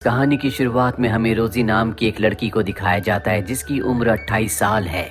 कहानी की शुरुआत में हमें रोजी नाम की एक लड़की को दिखाया जाता है जिसकी उम्र 28 साल है।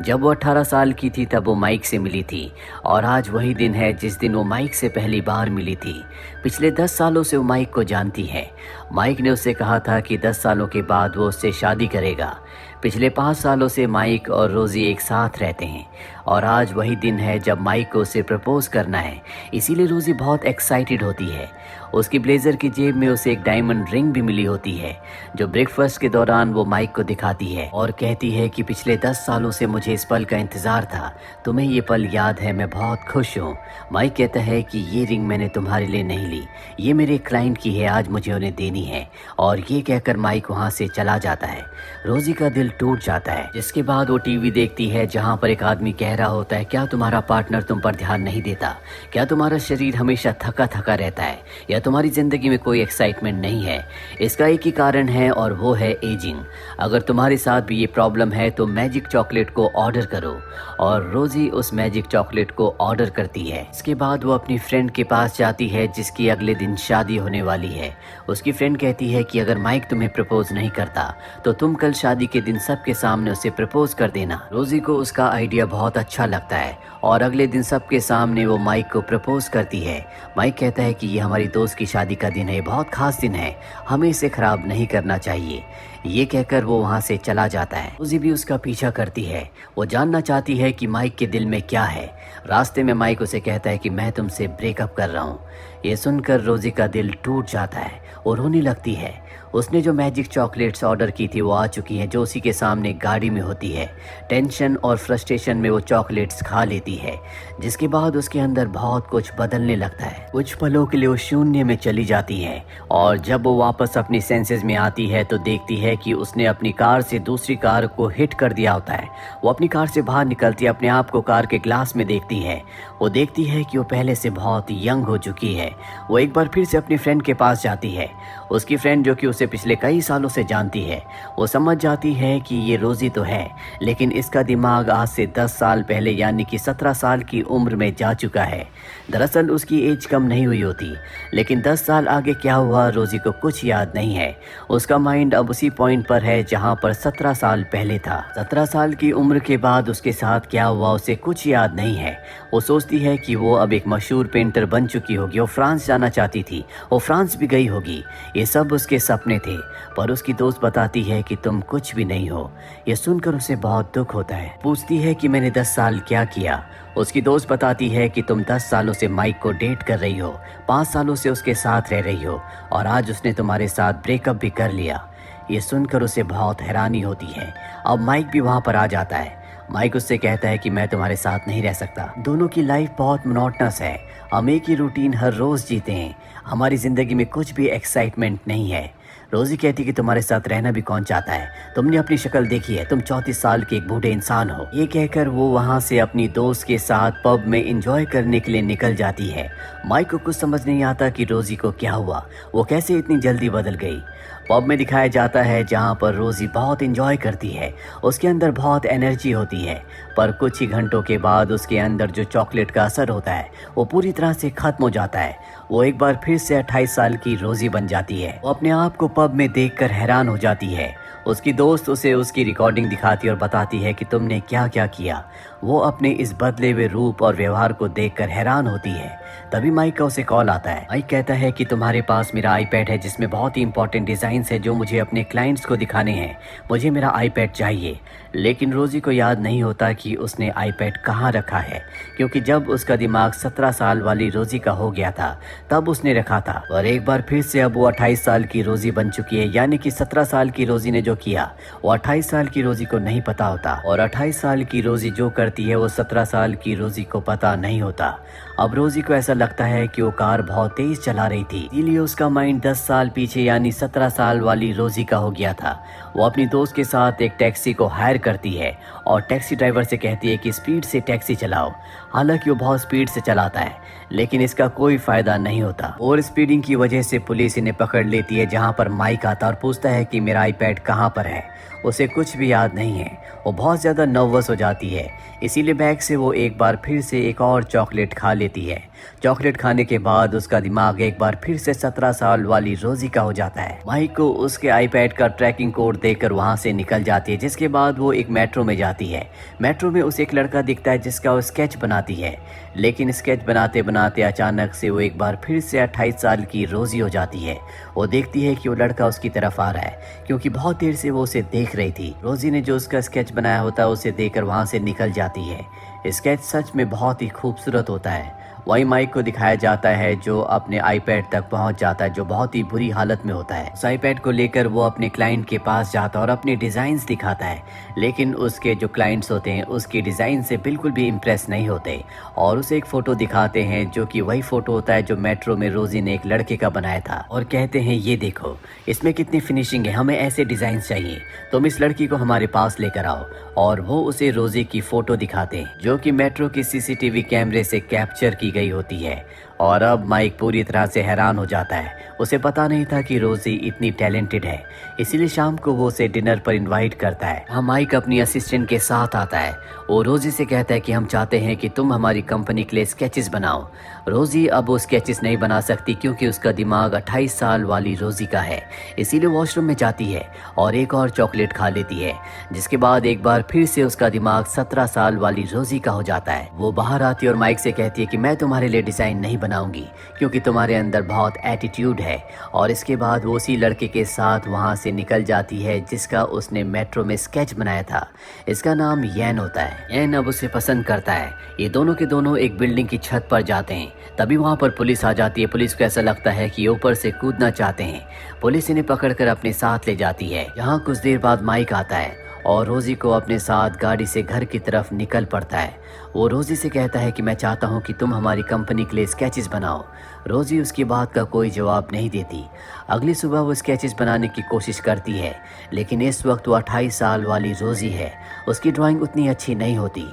जब वो 18 साल की थी तब वो माइक से मिली थी और आज वही दिन है जिस दिन वो माइक से पहली बार मिली थी। पिछले 10 सालों से वो माइक को जानती है। माइक ने उससे कहा था कि 10 सालों के बाद वो उससे शादी करेगा। पिछले 5 सालों से माइक और रोजी एक साथ रहते हैं और आज वही दिन है जब माइक को उसे प्रपोज करना है। इसीलिए रोजी बहुत एक्साइटेड होती है। उसकी ब्लेजर की जेब में उसे एक डायमंड रिंग भी मिली होती है जो ब्रेकफास्ट के दौरान वो माइक को दिखाती है और कहती है कि पिछले 10 सालों से मुझे इस पल का इंतजार था। तुम्हें ये पल याद है? मैं बहुत खुश हूँ। माइक कहता है कि ये रिंग मैंने तुम्हारे लिए नहीं ली, ये मेरे क्लाइंट की है, आज मुझे उन्हें देनी है। और ये कहकर माइक वहाँ से चला जाता है। रोजी का दिल टूट जाता है। जिसके बाद वो टीवी देखती है जहाँ पर एक आदमी कह रहा होता है, क्या तुम्हारा पार्टनर तुम पर ध्यान नहीं देता? क्या तुम्हारा शरीर हमेशा थका थका रहता है या तुम्हारी जिंदगी में कोई एक्साइटमेंट नहीं है? इसका एक ही कारण है और वो है एजिंग। अगर तुम्हारे साथ भी ये प्रॉब्लम है तो मैजिक चॉकलेट को ऑर्डर करो। और रोजी उस मैजिक चॉकलेट को ऑर्डर करती है। इसके बाद वो अपनी फ्रेंड के पास जाती है जिसकी अगले दिन शादी होने वाली है। उसकी फ्रेंड कहती है कि अगर माइक तुम्हें प्रपोज नहीं करता तो तुम कल शादी के दिन सबके सामने उसे प्रपोज कर देना। रोजी को उसका आइडिया बहुत अच्छा लगता है और अगले दिन सबके सामने वो माइक को प्रपोज करती है। माइक कहता है कि ये हमारी दोस्त की शादी का दिन है, बहुत खास दिन है, हमें इसे खराब नहीं करना चाहिए। ये कहकर वो वहाँ से चला जाता है। रोजी भी उसका पीछा करती है। वो जानना चाहती है कि माइक के दिल में क्या है। रास्ते में माइक उसे कहता है कि मैं तुमसे ब्रेकअप कर रहा हूँ। ये सुनकर रोजी का दिल टूट जाता है और रोने लगती है। उसने जो मैजिक चॉकलेट्स ऑर्डर की थी वो आ चुकी हैं जो उसी के सामने गाड़ी में होती है। टेंशन और फ्रस्ट्रेशन में वो चॉकलेट्स खा लेती है जिसके बाद उसके अंदर बहुत कुछ बदलने लगता है। कुछ पलों के लिए वो शून्य में चली जाती है और जब वो वापस अपनी सेंसेस में आती है तो देखती है कि उसने अपनी कार से दूसरी कार को हिट कर दिया होता है। वो अपनी कार से बाहर निकलती है, अपने आप को कार के ग्लास में देखती है। वो देखती है कि वो पहले से बहुत यंग हो चुकी है। वो एक बार फिर से अपनी फ्रेंड के पास जाती है। उसकी फ्रेंड जो कि उसे पिछले कई सालों से जानती है, वो समझ जाती है कि ये रोजी तो है लेकिन इसका दिमाग आज से 10 साल पहले यानी कि 17 साल की उम्र में जा चुका है। दरअसल उसकी एज कम नहीं हुई होती लेकिन 10 साल आगे क्या हुआ रोजी को कुछ याद नहीं है। उसका माइंड अब उसी पॉइंट पर है जहां पर 17 साल पहले था। 17 साल की उम्र के बाद उसके साथ क्या हुआ उसे कुछ याद नहीं है। वो सोचती है कि वो अब एक मशहूर पेंटर बन चुकी होगी। वो फ्रांस जाना चाहती थी, वो फ्रांस भी गई होगी। ये सब उसके सपने थे पर उसकी दोस्त बताती है कि तुम कुछ भी नहीं हो। ये सुनकर उसे बहुत दुख होता है। पूछती है कि मैंने 10 साल क्या किया। उसकी दोस्त बताती है कि तुम 10 सालों से माइक को डेट कर रही हो, 5 सालों से उसके साथ रह रही हो और आज उसने तुम्हारे साथ ब्रेकअप भी कर लिया। ये सुनकर उसे बहुत हैरानी होती है। अब माइक भी वहाँ पर आ जाता है। माइक उससे कहता है कि मैं तुम्हारे साथ नहीं रह सकता। दोनों की लाइफ बहुत मोनोटनस है। हम एक ही रूटीन हर रोज जीते हैं। हमारी जिंदगी में कुछ भी एक्साइटमेंट नहीं है। रोजी कहती कि तुम्हारे साथ रहना भी कौन चाहता है? तुमने अपनी शक्ल देखी है, तुम 34 साल के एक बूढ़े इंसान हो। ये कहकर वो वहाँ से अपनी दोस्त के साथ पब में एंजॉय करने के लिए निकल जाती है। माइक को कुछ समझ नहीं आता कि रोजी को क्या हुआ, वो कैसे इतनी जल्दी बदल गई। पब में दिखाया जाता है जहाँ पर रोजी बहुत एंजॉय करती है। उसके अंदर बहुत एनर्जी होती है पर कुछ ही घंटों के बाद उसके अंदर जो चॉकलेट का असर होता है वो पूरी तरह से खत्म हो जाता है। वो एक बार फिर से 28 साल की रोजी बन जाती है। वो अपने आप को पब में देखकर हैरान हो जाती है। उसकी दोस्त उसे उसकी रिकॉर्डिंग दिखाती और बताती है कि तुमने क्या क्या किया। वो अपने इस बदले हुए रूप और व्यवहार को देखकर हैरान होती है। तभी माइक का उसे कॉल आता है। माइक कहता है कि तुम्हारे पास मेरा आईपैड है जिसमें बहुत ही इंपॉर्टेंट डिजाइन्स है जो मुझे अपने क्लाइंट्स को दिखाने हैं, मुझे मेरा आईपैड चाहिए। लेकिन रोजी को याद नहीं होता कि उसने आईपैड कहाँ रखा है क्योंकि जब उसका दिमाग 17 साल वाली रोजी का हो गया था तब उसने रखा था। और एक बार फिर से अब वो 28 साल की रोजी बन चुकी है यानी कि 17 साल की रोजी ने जो किया वो 28 साल की रोजी को नहीं पता होता और 28 साल की रोजी जो करती है वो 17 साल की रोजी को पता नहीं होता। अब रोजी को ऐसा लगता है कि वो कार बहुत तेज चला रही थी, इसीलिए उसका माइंड 10 साल पीछे यानी 17 साल वाली रोजी का हो गया था। वो अपनी दोस्त के साथ एक टैक्सी को हायर करती है और टैक्सी ड्राइवर से कहती है कि स्पीड से टैक्सी चलाओ। हालांकि वो बहुत स्पीड से चलाता है लेकिन इसका कोई फायदा नहीं होता। ओवर स्पीडिंग की वजह से पुलिस इन्हें पकड़ लेती है जहाँ पर माइक आता और पूछता है कि मेरा आईपैड कहाँ पर है। उसे कुछ भी याद नहीं है। वो बहुत ज़्यादा नर्वस हो जाती है, इसीलिए बैग से वो एक बार फिर से एक और चॉकलेट खा लेती है। चॉकलेट खाने के बाद उसका दिमाग एक बार फिर से 17 साल वाली रोजी का हो जाता है। माइक को उसके आईपैड का ट्रैकिंग कोड देकर वहां से निकल जाती है, जिसके बाद वो एक मेट्रो में जाती है। मेट्रो में उसे एक लड़का दिखता है जिसका वो स्केच बनाती है, लेकिन स्केच बनाते बनाते अचानक से वो एक बार फिर से 28 साल की रोजी हो जाती है। वो देखती है कि वो लड़का उसकी तरफ आ रहा है, क्योंकि बहुत देर से वो उसे देख रही थी। रोजी ने जो उसका स्केच बनाया होता है उसे देखकर वहां से निकल जाती है। स्केच सच में बहुत ही खूबसूरत होता है। वही माइक को दिखाया जाता है जो अपने आईपैड तक पहुंच जाता है, जो बहुत ही बुरी हालत में होता है। उस आईपैड को लेकर वो अपने क्लाइंट के पास जाता है और अपने डिजाइन्स दिखाता है, लेकिन उसके जो क्लाइंट्स होते हैं उसकी डिजाइन से बिल्कुल भी इम्प्रेस नहीं होते और उसे एक फोटो दिखाते हैं जो कि वही फोटो होता है जो मेट्रो में रोजी ने एक लड़के का बनाया था, और कहते हैं ये देखो इसमें कितनी फिनिशिंग है, हमें ऐसे डिजाइन चाहिए, तुम इस लड़की को हमारे पास लेकर आओ। और वो उसे रोजी की फोटो दिखाते हैं जो कि मेट्रो की सीसीटीवी कैमरे से कैप्चर की गई होती है। और अब माइक पूरी तरह से हैरान हो जाता है। उसे पता नहीं था कि रोजी इतनी टैलेंटेड है, इसीलिए शाम को वो उसे डिनर पर इनवाइट करता है। हाँ, माइक अपनी असिस्टेंट के साथ आता है। वो रोजी से कहता है कि हम चाहते हैं कि तुम हमारी कंपनी के लिए स्केचेस बनाओ। रोजी अब वो स्केचेस नहीं बना सकती क्योंकि उसका दिमाग 28 साल वाली रोजी का है, इसीलिए वॉशरूम में जाती है और एक और चॉकलेट खा लेती है, जिसके बाद एक बार फिर से उसका दिमाग 17 साल वाली रोजी का हो जाता है। वो बाहर आती है और माइक से कहती है कि मैं तुम्हारे लिए डिजाइन नहीं बनाऊंगी क्योंकि तुम्हारे अंदर बहुत एटीट्यूड है। और इसके बाद वो उसी लड़के के साथ वहां से निकल जाती है जिसका उसने मेट्रो में स्केच बनाया था। इसका नाम यैन होता है। यैन अब उसे पसंद करता है। ये दोनों के दोनों एक बिल्डिंग की छत पर जाते हैं। तभी वहां पर पुलिस आ जाती है। पुलिस को ऐसा लगता है कि ये ऊपर से कूदना चाहते हैं। पुलिस इन्हें पकड़कर अपने साथ ले जाती है। यहाँ कुछ देर बाद माइक आता है और रोजी को अपने साथ गाड़ी से घर की तरफ निकल पड़ता है। वो रोजी से कहता है कि मैं चाहता हूँ कि तुम हमारी कंपनी के लिए स्केचेस बनाओ। रोजी उसकी बात का कोई जवाब नहीं देती। अगली सुबह वो स्केचेस बनाने की कोशिश करती है, लेकिन इस वक्त वो 28 साल वाली रोजी है। उसकी ड्राइंग उतनी अच्छी नहीं होती।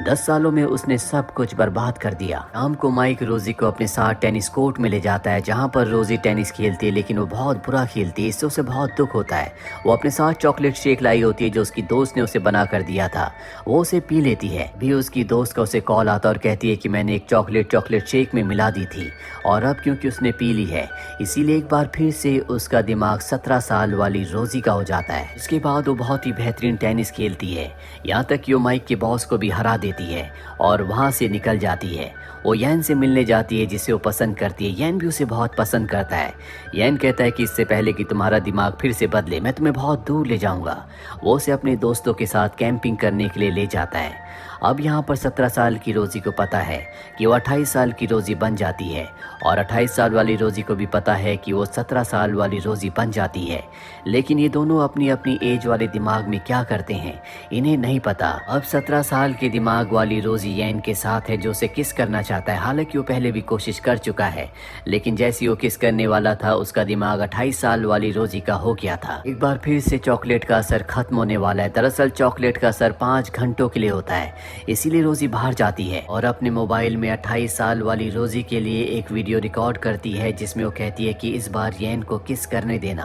10 सालों में उसने सब कुछ बर्बाद कर दिया। शाम को माइक रोजी को अपने साथ टेनिस कोर्ट में ले जाता है जहाँ पर रोजी टेनिस खेलती है, लेकिन वो बहुत बुरा खेलती है। इससे उसे बहुत दुख होता है। वो अपने साथ चॉकलेट शेक लाई होती है जो उसकी दोस्त ने उसे बना कर दिया था। वो उसे पी लेती है। भी उसकी दोस्त का उसे कॉल आता और कहती है कि मैंने एक चॉकलेट शेक में मिला दी थी और अब क्योंकि उसने पी ली है इसीलिए एक बार फिर से उसका दिमाग 17 साल वाली रोजी का हो जाता है। इसके बाद वो बहुत ही बेहतरीन टेनिस खेलती है, यहाँ तक कि वो माइक के बॉस को भी हरा देती है और वहाँ से निकल जाती है। वो यैन से मिलने जाती है जिसे वो पसंद करती है। यैन भी उसे बहुत पसंद करता है। यैन कहता है कि इससे पहले कि तुम्हारा दिमाग फिर से बदले मैं तुम्हें बहुत दूर ले जाऊंगा। वो उसे अपने दोस्तों के साथ कैंपिंग करने के लिए ले जाता है। अब यहाँ पर 17 साल की रोजी को पता है कि वो 28 साल की रोजी बन जाती है और 28 साल वाली रोजी को भी पता है कि वो 17 साल वाली रोजी बन जाती है, लेकिन ये दोनों अपनी अपनी एज वाले दिमाग में क्या करते हैं इन्हें नहीं पता। अब 17 साल के दिमाग वाली रोजी यैन के साथ है जो उसे किस करना चाहता है। हालांकि वो पहले भी कोशिश कर चुका है, लेकिन जैसे वो किस करने वाला था उसका दिमाग 28 साल वाली रोजी का हो गया था। एक बार फिर से चॉकलेट का असर खत्म होने वाला है। दरअसल चॉकलेट का असर 5 घंटों के लिए होता है, इसीलिए रोजी बाहर जाती है और अपने मोबाइल में 28 साल वाली रोजी के लिए एक वीडियो रिकॉर्ड करती है जिसमें वो कहती है कि इस बार यैन को किस करने देना।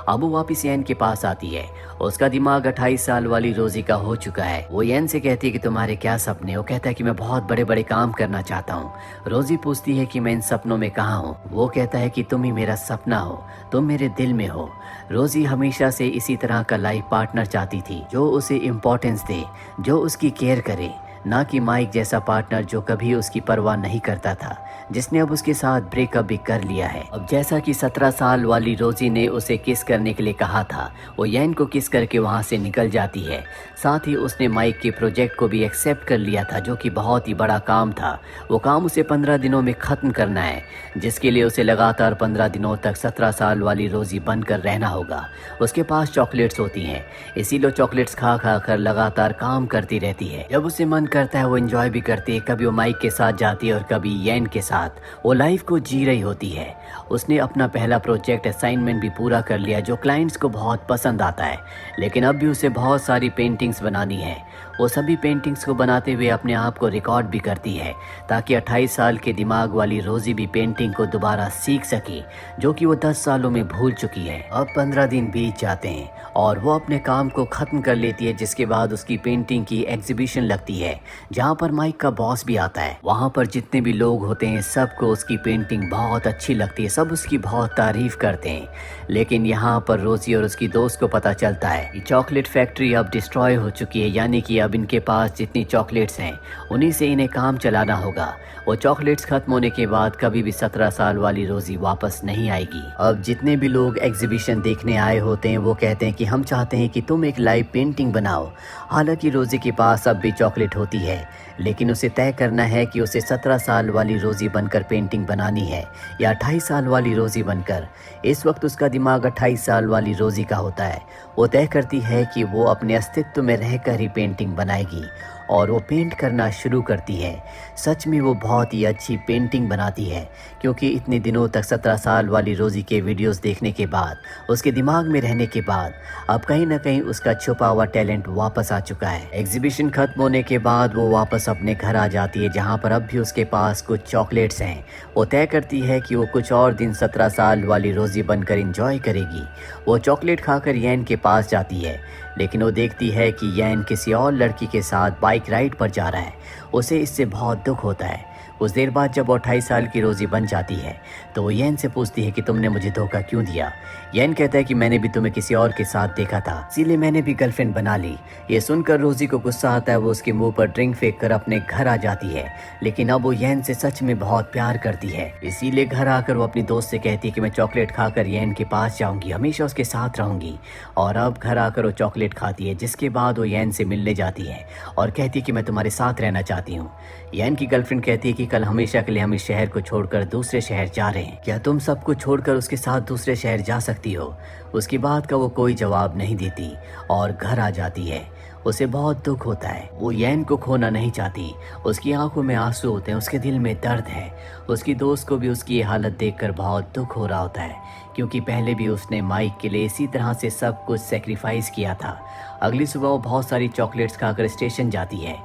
अब वो वापस यैन के पास आती है। उसका दिमाग 28 साल वाली रोजी का हो चुका है। वो यैन से कहती है कि तुम्हारे क्या सपने। वो कहता है कि मैं बहुत बड़े बड़े काम करना चाहता हूँ। रोजी पूछती है कि मैं इन सपनों में कहाँ हूँ। वो कहता है कि तुम ही मेरा सपना हो, तुम मेरे दिल में हो। रोजी हमेशा से इसी तरह का लाइफ पार्टनर चाहती थी जो उसे इम्पोर्टेंस दे, जो उसकी केयर करे, ना कि माइक जैसा पार्टनर जो कभी उसकी परवाह नहीं करता था, जिसने अब उसके साथ ब्रेकअप भी कर लिया है। अब जैसा कि 17 साल वाली रोजी ने उसे किस करने के लिए कहा था, वो यैन को किस करके वहां से निकल जाती है। साथ ही उसने माइक के प्रोजेक्ट को भी एक्सेप्ट कर लिया था जो कि बहुत ही बड़ा काम था। वो काम उसे 15 दिनों में खत्म करना है, जिसके लिए उसे लगातार 15 दिनों तक 17 साल वाली रोजी बनकर रहना होगा। उसके पास चॉकलेट्स होती हैं, इसीलिए चॉकलेट्स खा खा कर लगातार काम करती रहती है। जब उसे मन करता है वो एंजॉय भी करती है। कभी वो माइक के साथ जाती है और कभी यैन के साथ। वो लाइफ को जी रही होती है। उसने अपना पहला प्रोजेक्ट असाइनमेंट भी पूरा कर लिया जो क्लाइंट्स को बहुत पसंद आता है, लेकिन अब भी उसे बहुत सारी पेंटिंग्स बनानी है। वो सभी पेंटिंग्स को बनाते हुए अपने आप को रिकॉर्ड भी करती है ताकि 28 साल के दिमाग वाली रोजी भी पेंटिंग को दोबारा सीख सके जो कि वो 10 सालों में भूल चुकी है। अब 15 दिन बीत जाते हैं और वो अपने काम को ख़त्म कर लेती है, जिसके बाद उसकी पेंटिंग की एग्जीबिशन लगती है जहाँ पर माइक का बॉस भी आता है। वहाँ पर जितने भी लोग होते हैं सबको उसकी पेंटिंग बहुत अच्छी लगती है, सब उसकी बहुत तारीफ करते हैं। लेकिन यहाँ पर रोजी और उसकी दोस्त को पता चलता है कि चॉकलेट फैक्ट्री अब डिस्ट्रॉय हो चुकी है, यानी कि अब इनके पास जितनी चॉकलेट्स हैं उन्हीं से इन्हें काम चलाना होगा। वो चॉकलेट्स खत्म होने के बाद कभी भी 17 साल वाली रोजी वापस नहीं आएगी। अब जितने भी लोग एग्जीबिशन देखने आए होते हैं वो कहते हैं कि हम चाहते हैं कि तुम एक लाइव पेंटिंग बनाओ। हालांकि रोजी के पास अब भी चॉकलेट होती है, लेकिन उसे तय करना है कि उसे 17 साल वाली रोजी बनकर पेंटिंग बनानी है या 28 साल वाली रोजी बनकर। इस वक्त उसका दिमाग 28 साल वाली रोजी का होता है। वो तय करती है कि वो अपने अस्तित्व में रहकर ही पेंटिंग बनाएगी और वो पेंट करना शुरू करती है। सच में वो बहुत ही अच्छी पेंटिंग बनाती है, क्योंकि इतने दिनों तक 17 साल वाली रोजी के वीडियोस देखने के बाद, उसके दिमाग में रहने के बाद अब कहीं ना कहीं उसका छुपा हुआ टैलेंट वापस आ चुका है। एग्जीबिशन खत्म होने के बाद वो वापस अपने घर आ जाती है, जहाँ पर अब भी उसके पास कुछ चॉकलेट्स हैं। वो तय करती है कि वो कुछ और दिन 17 साल वाली रोजी बनकर एंजॉय करेगी। वो चॉकलेट खाकर यैन के पास जाती है, लेकिन वो देखती है कि यैन किसी और लड़की के साथ बाइक राइड पर जा रहा है। उसे इससे बहुत दुख होता है। कुछ देर बाद जब वो 28 साल की रोजी बन जाती है तो वो यैन से पूछती है कि तुमने मुझे धोखा क्यों दिया। यैन कहता है कि मैंने भी तुम्हें किसी और के साथ देखा था, इसीलिए मैंने भी गर्लफ्रेंड बना ली। ये सुनकर रोजी को गुस्सा आता है। वो उसके मुंह पर ड्रिंक फेंक कर अपने घर आ जाती है, लेकिन अब वो यैन से सच में बहुत प्यार करती है। इसीलिए घर आकर वो अपनी दोस्त से कहती है कि मैं चॉकलेट खाकर यैन के पास जाऊंगी, हमेशा उसके साथ रहूंगी। और अब घर आकर वो चॉकलेट खाती है, जिसके बाद वो यैन से मिलने जाती है और कहती है कि मैं तुम्हारे साथ रहना चाहती हूँ। यैन की गर्लफ्रेंड कहती है कि कल हमेशा के लिए हम इस शहर को छोड़कर दूसरे शहर जा रहे हैं, क्या तुम सब कुछ छोड़कर उसके साथ दूसरे शहर जा सकती हो। उसकी बात का वो कोई जवाब नहीं देती और घर आ जाती है। उसे बहुत दुख होता है, वो यैन को खोना नहीं चाहती। उसकी आंखों में आंसू होते हैं, उसके दिल में दर्द है। उसकी दोस्त को भी उसकी ये हालत देखकर बहुत दुख हो रहा होता है, क्योंकि पहले भी उसने माइक के लिए इसी तरह से सब कुछ सेक्रीफाइस किया था। अगली सुबह वो बहुत सारी चॉकलेट्स खाकर स्टेशन जाती है।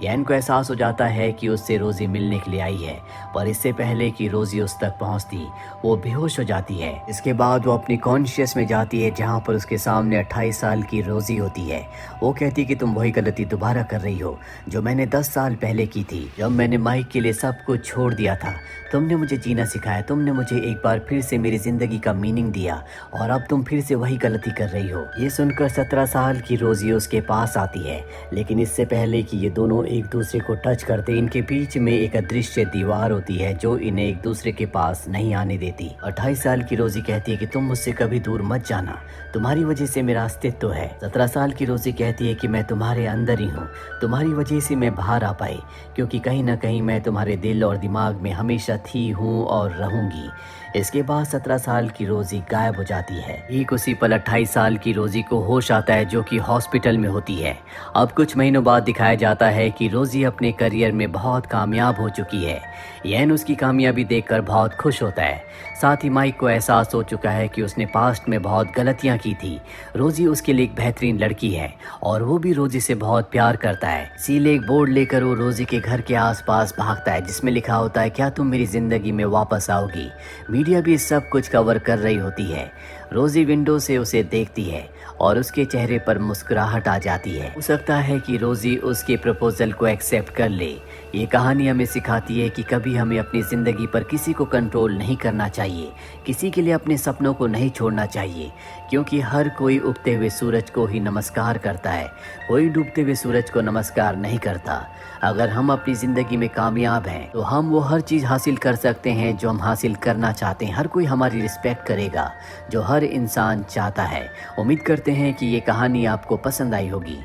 यैन को एहसास हो जाता है कि उससे रोजी मिलने के लिए आई है, पर इससे पहले कि रोजी उस तक पहुंचती वो बेहोश हो जाती है। इसके बाद वो अपनी कॉन्शियस में जाती है, जहां पर उसके सामने 28 साल की रोजी होती है। वो कहती है कि तुम वही गलती दोबारा कर रही हो जो मैंने 10 साल पहले की थी, जब मैंने माइक के लिए सब कुछ छोड़ दिया था। तुमने मुझे जीना सिखाया, तुमने मुझे एक बार फिर से मेरी जिंदगी का मीनिंग दिया, और अब तुम फिर से वही गलती कर रही हो। ये सुनकर 17 साल की रोजी उसके पास आती है, लेकिन इससे पहले कि ये दोनों एक दूसरे को टच करते, इनके बीच में एक अदृश्य दीवार होती है जो इन्हें एक दूसरे के पास नहीं आने देती। 28 साल की रोजी कहती है कि तुम मुझसे कभी दूर मत जाना, तुम्हारी वजह से मेरा अस्तित्व है। 17 साल की रोजी कहती है कि मैं तुम्हारे अंदर ही हूँ, तुम्हारी वजह से मैं बाहर आ पाई, क्योंकि कहीं ना कहीं मैं तुम्हारे दिल और दिमाग में हमेशा थी, हूँ और रहूंगी। इसके बाद 17 साल की रोजी गायब हो जाती है। एक उसी पल 28 साल की रोजी को होश आता है, जो कि हॉस्पिटल में होती है। अब कुछ महीनों बाद दिखाया जाता है कि रोजी अपने करियर में बहुत कामयाब हो चुकी है। यैन उसकी कामयाबी देखकर बहुत खुश होता है। साथ ही माइक को एहसास हो चुका है कि उसने पास्ट में बहुत गलतियां की थी। रोजी उसके लिए एक बेहतरीन लड़की है और वो भी रोजी से बहुत प्यार करता है। इसीलिए एक बोर्ड लेकर वो रोजी के घर के आसपास भागता है, जिसमें लिखा होता है, क्या तुम मेरी जिंदगी में वापस आओगी। मीडिया भी सब कुछ कवर कर रही होती है। रोजी विंडो से उसे देखती है और उसके चेहरे पर मुस्कुराहट आ जाती है। हो सकता है कि रोजी उसके प्रपोजल को एक्सेप्ट कर ले। ये कहानी हमें सिखाती है कि कभी हमें अपनी ज़िंदगी पर किसी को कंट्रोल नहीं करना चाहिए, किसी के लिए अपने सपनों को नहीं छोड़ना चाहिए, क्योंकि हर कोई उगते हुए सूरज को ही नमस्कार करता है, कोई डूबते हुए सूरज को नमस्कार नहीं करता। अगर हम अपनी ज़िंदगी में कामयाब हैं तो हम वो हर चीज़ हासिल कर सकते हैं जो हम हासिल करना चाहते हैं। हर कोई हमारी रिस्पेक्ट करेगा, जो हर इंसान चाहता है। उम्मीद करते हैं कि ये कहानी आपको पसंद आई होगी।